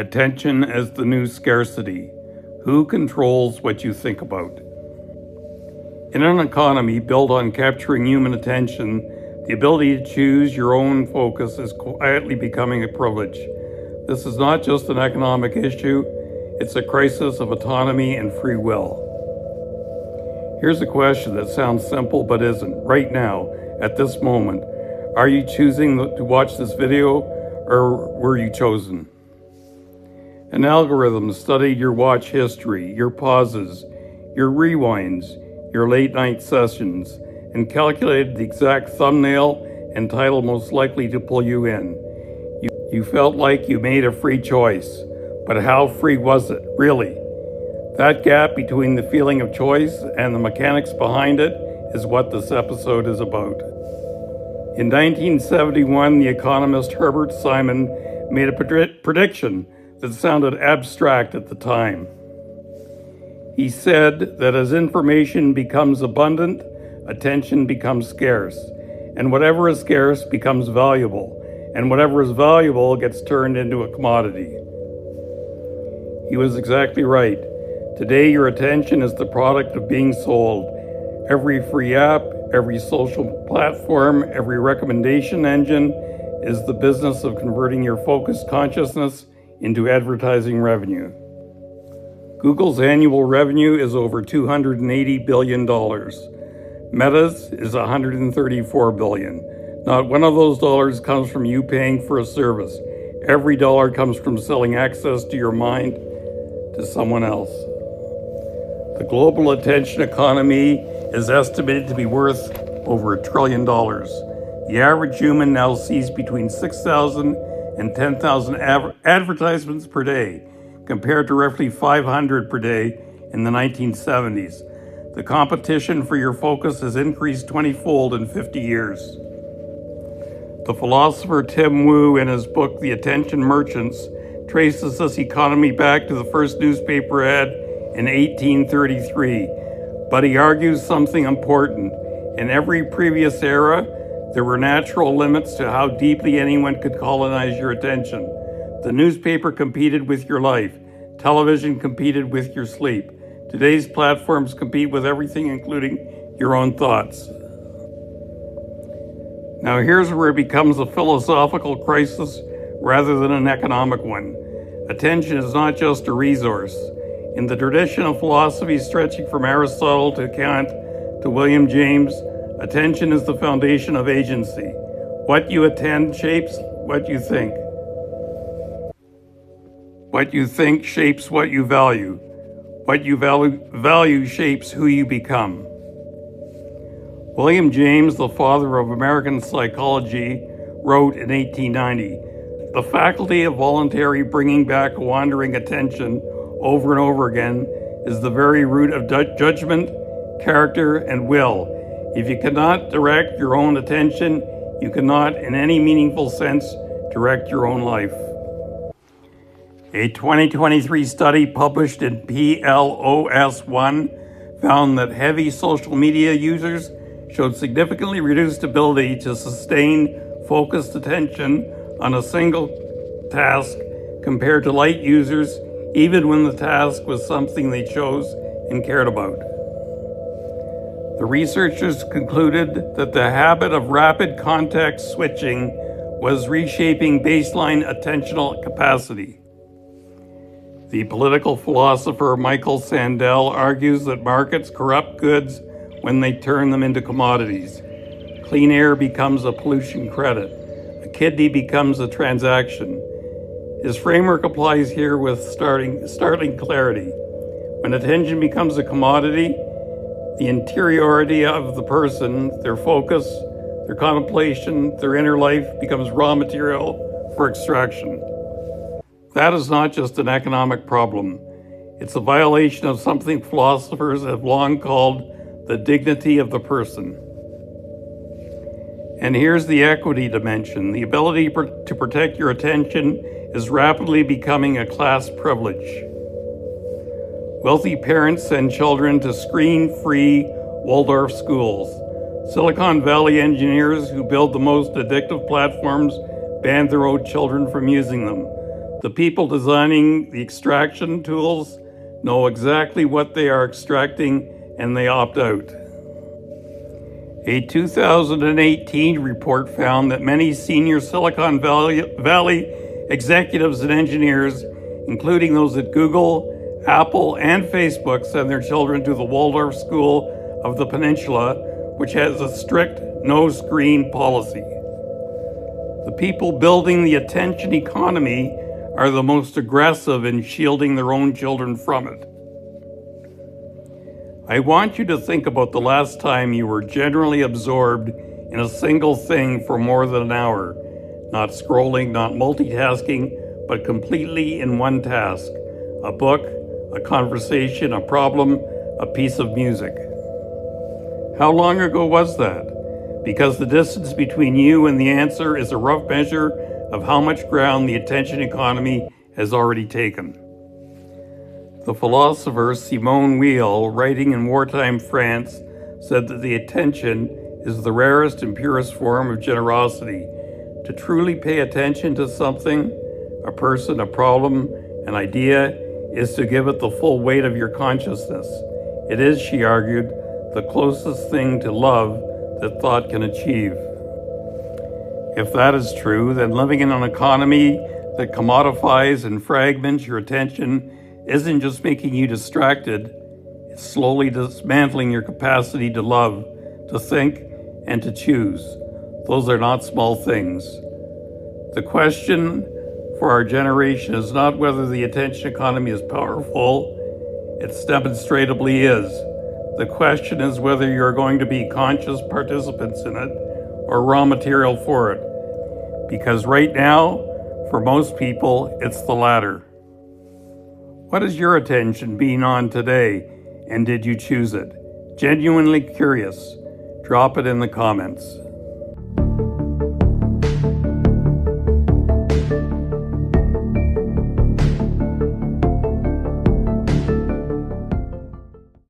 Attention as the new scarcity. Who controls what you think about? In an economy built on capturing human attention, the ability to choose your own focus is quietly becoming a privilege. This is not just an economic issue, it's a crisis of autonomy and free will. Here's a question that sounds simple but isn't. Right now, at this moment, are you choosing to watch this video, or were you chosen? An algorithm studied your watch history, your pauses, your rewinds, your late night sessions, and calculated the exact thumbnail and title most likely to pull you in. You felt like you made a free choice, but how free was it, really? That gap between the feeling of choice and the mechanics behind it is what this episode is about. In 1971, the economist Herbert Simon made a prediction that sounded abstract at the time. He said that as information becomes abundant, attention becomes scarce, and whatever is scarce becomes valuable, and whatever is valuable gets turned into a commodity. He was exactly right. Today, your attention is the product of being sold. Every free app, every social platform, every recommendation engine is the business of converting your focused consciousness into advertising revenue. Google's annual revenue is over $280 billion. Meta's is $134 billion. Not one of those dollars comes from you paying for a service. Every dollar comes from selling access to your mind to someone else. The global attention economy is estimated to be worth over $1 trillion. The average human now sees between 6,000 and 10,000 advertisements per day, compared to roughly 500 per day in the 1970s. The competition for your focus has increased 20-fold in 50 years. The philosopher Tim Wu, in his book, The Attention Merchants, traces this economy back to the first newspaper ad in 1833. But he argues something important. In every previous era, there were natural limits to how deeply anyone could colonize your attention. The newspaper competed with your life. Television competed with your sleep. Today's platforms compete with everything, including your own thoughts. Now here's where it becomes a philosophical crisis rather than an economic one. Attention is not just a resource. In the tradition of philosophy stretching from Aristotle to Kant to William James, attention is the foundation of agency. What you attend shapes what you think. What you think shapes what you value. What you value shapes who you become. William James, the father of American psychology, wrote in 1890, "The faculty of voluntary bringing back wandering attention over and over again is the very root of judgment, character, and will. If you cannot direct your own attention, you cannot, in any meaningful sense, direct your own life." A 2023 study published in PLOS One found that heavy social media users showed significantly reduced ability to sustain focused attention on a single task compared to light users, even when the task was something they chose and cared about. The researchers concluded that the habit of rapid context switching was reshaping baseline attentional capacity. The political philosopher Michael Sandel argues that markets corrupt goods when they turn them into commodities. Clean air becomes a pollution credit. A kidney becomes a transaction. His framework applies here with startling clarity. When attention becomes a commodity, the interiority of the person, their focus, their contemplation, their inner life becomes raw material for extraction. That is not just an economic problem. It's a violation of something philosophers have long called the dignity of the person. And here's the equity dimension. The ability to protect your attention is rapidly becoming a class privilege. Wealthy parents send children to screen-free Waldorf schools. Silicon Valley engineers who build the most addictive platforms ban their own children from using them. The people designing the extraction tools know exactly what they are extracting and they opt out. A 2018 report found that many senior Silicon Valley executives and engineers, including those at Google, Apple, and Facebook, send their children to the Waldorf School of the Peninsula, which has a strict no-screen policy. The people building the attention economy are the most aggressive in shielding their own children from it. I want you to think about the last time you were generally absorbed in a single thing for more than an hour, not scrolling, not multitasking, but completely in one task: a book, a conversation, a problem, a piece of music. How long ago was that? Because the distance between you and the answer is a rough measure of how much ground the attention economy has already taken. The philosopher Simon Weil, writing in wartime France, said that the attention is the rarest and purest form of generosity. To truly pay attention to something, a person, a problem, an idea, is to give it the full weight of your consciousness. It is, she argued, the closest thing to love that thought can achieve. If that is true, then living in an economy that commodifies and fragments your attention isn't just making you distracted, it's slowly dismantling your capacity to love, to think, and to choose. Those are not small things. The question for our generation is not whether the attention economy is powerful. It demonstrably is. The question is whether you're going to be conscious participants in it or raw material for it. Because right now, for most people, it's the latter. What is your attention being on today, and did you choose it? Genuinely curious. Drop it in the comments.